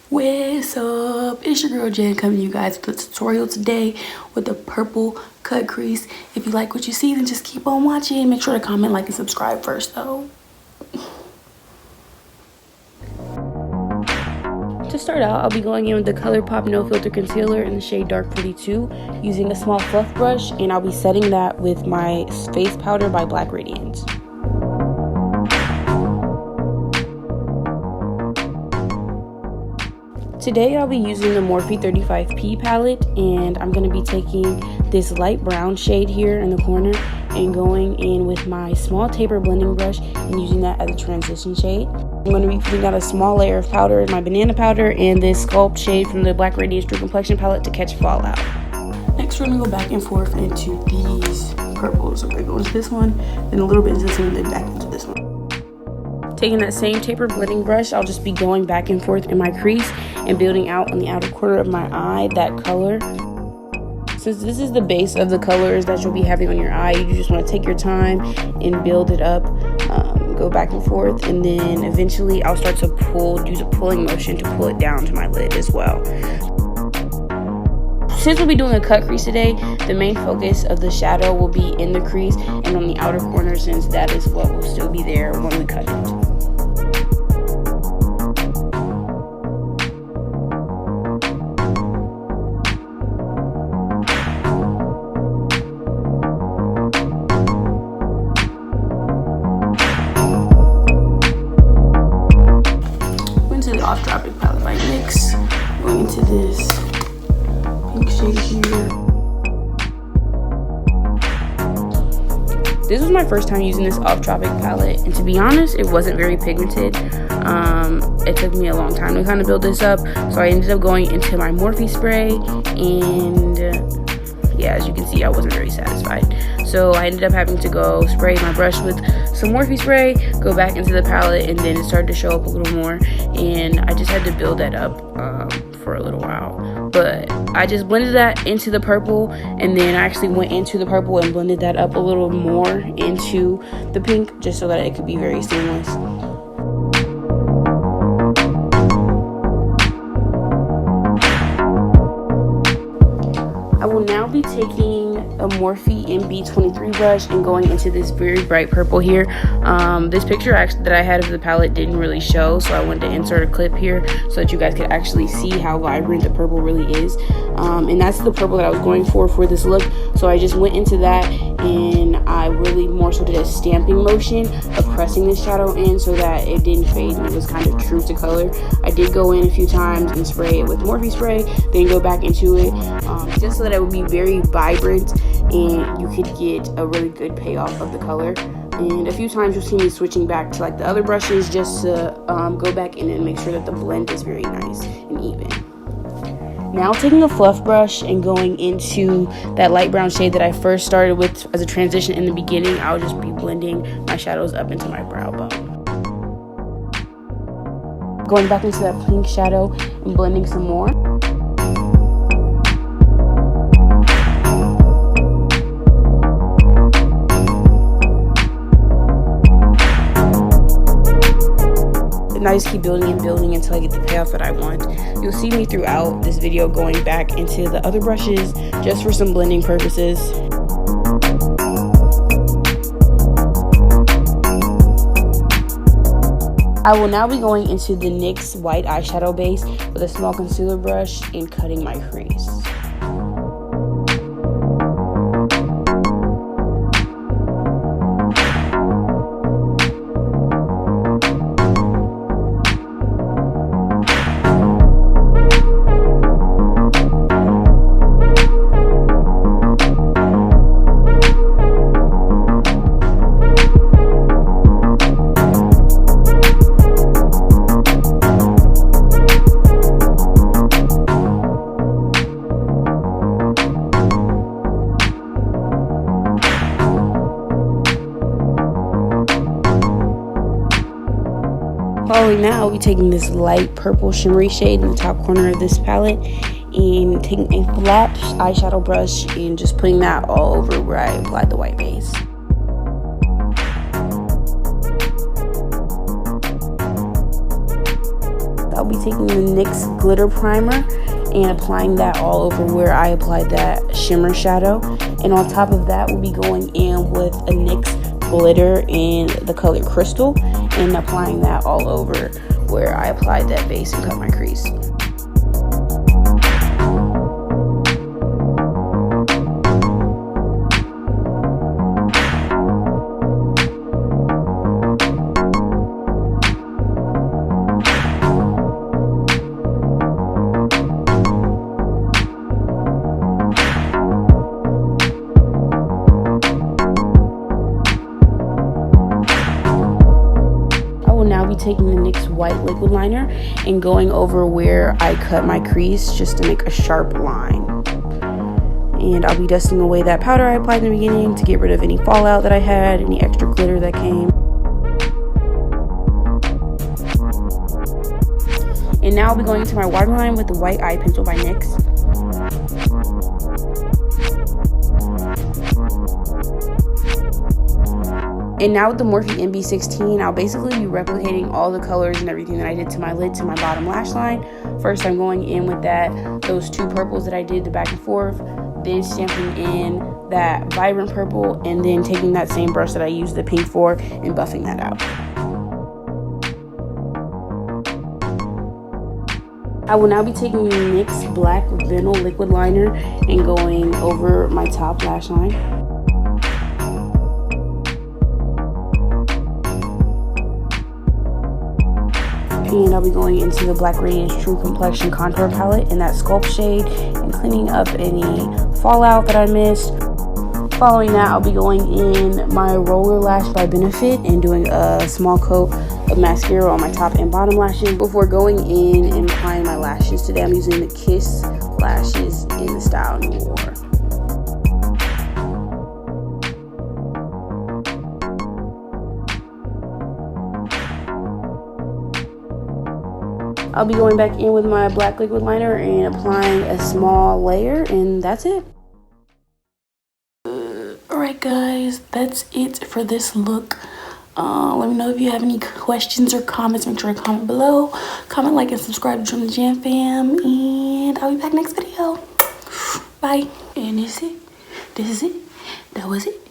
What's up? It's your girl Jen coming to you guys with a tutorial today with the purple cut crease. If you like what you see, then just keep on watching. Make sure to comment, like, and subscribe first though. To start out, I'll be going in with the Colourpop No Filter Concealer in the shade Dark 42 using a small fluff brush, and I'll be setting that with my face powder by Black Radiance. Today I'll be using the Morphe 35P palette, and I'm going to be taking this light brown shade here in the corner and going in with my small taper blending brush and using that as a transition shade. I'm going to be putting out a small layer of powder, my banana powder, and this Sculpt shade from the Black Radiance True Complexion palette to catch fallout. Next we're going to go back and forth into these purples. So we're going to go into this one, then a little bit into this one, then back into this one. Taking that same taper blending brush, I'll just be going back and forth in my crease and building out on the outer corner of my eye that color. Since this is the base of the colors that you'll be having on your eye, you just want to take your time and build it up, go back and forth, and then eventually I'll start to use a pulling motion to pull it down to my lid as well. Since we'll be doing a cut crease today, the main focus of the shadow will be in the crease and on the outer corner, since that is what will still be there when we cut it. Off Tropic palette by NYX. Going into this pink shade here. This was my first time using this Off Tropic palette, and to be honest, it wasn't very pigmented. It took me a long time to kind of build this up, so I ended up going into my Morphe spray, and yeah, as you can see, I wasn't very satisfied. So I ended up having to go spray my brush with some Morphe spray, go back into the palette, and then it started to show up a little more, and I just had to build that up for a little while. But I just blended that into the purple, and then I actually went into the purple and blended that up a little more into the pink, just so that it could be very seamless. I will now be taking a Morphe MB23 brush and going into this very bright purple here. This picture that I had of the palette didn't really show, so I wanted to insert a clip here so that you guys could actually see how vibrant the purple really is. And that's the purple that I was going for this look. So I just went into that, and I really more so did a stamping motion of pressing this shadow in so that it didn't fade and it was kind of true to color. I did go in a few times and spray it with Morphe spray, then go back into it, just so that it would be very vibrant and you could get a really good payoff of the color. And a few times you'll see me switching back to like the other brushes just to go back in and make sure that the blend is very nice and even. Now taking a fluff brush and going into that light brown shade that I first started with as a transition in the beginning, I'll just be blending my shadows up into my brow bone. Going back into that pink shadow and blending some more. And I just keep building and building until I get the payoff that I want. You'll see me throughout this video going back into the other brushes just for some blending purposes. I will now be going into the NYX White Eyeshadow base with a small concealer brush and cutting my crease. Following that, I'll be taking this light purple shimmery shade in the top corner of this palette and taking a flat eyeshadow brush and just putting that all over where I applied the white base. I'll be taking the NYX Glitter Primer and applying that all over where I applied that shimmer shadow. And on top of that, we'll be going in with a NYX glitter in the color Crystal and applying that all over where I applied that base and cut my crease. Taking the NYX White Liquid Liner and going over where I cut my crease just to make a sharp line. And I'll be dusting away that powder I applied in the beginning to get rid of any fallout that I had, any extra glitter that came. And now I'll be going into my waterline with the White Eye Pencil by NYX. And now with the Morphe NB16, I'll basically be replicating all the colors and everything that I did to my lid to my bottom lash line. First, I'm going in with those two purples that I did, the back and forth, then stamping in that vibrant purple, and then taking that same brush that I used the pink for and buffing that out. I will now be taking the NYX Black Vinyl Liquid Liner and going over my top lash line. And I'll be going into the Black Radiance True Complexion Contour Palette in that Sculpt shade and cleaning up any fallout that I missed. Following that, I'll be going in my Roller Lash by Benefit and doing a small coat of mascara on my top and bottom lashes before going in and applying my lashes. Today I'm using the Kiss lashes in the style Noir. I'll be going back in with my black liquid liner and applying a small layer, and that's it. Alright guys, that's it for this look. Let me know if you have any questions or comments. Make sure to comment below. Comment, like, and subscribe to join the Jam Fam. And I'll be back next video. Bye. And this is it. This is it. That was it.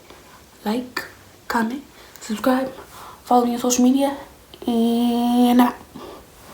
Like, comment, subscribe, follow me on social media, and I'm out.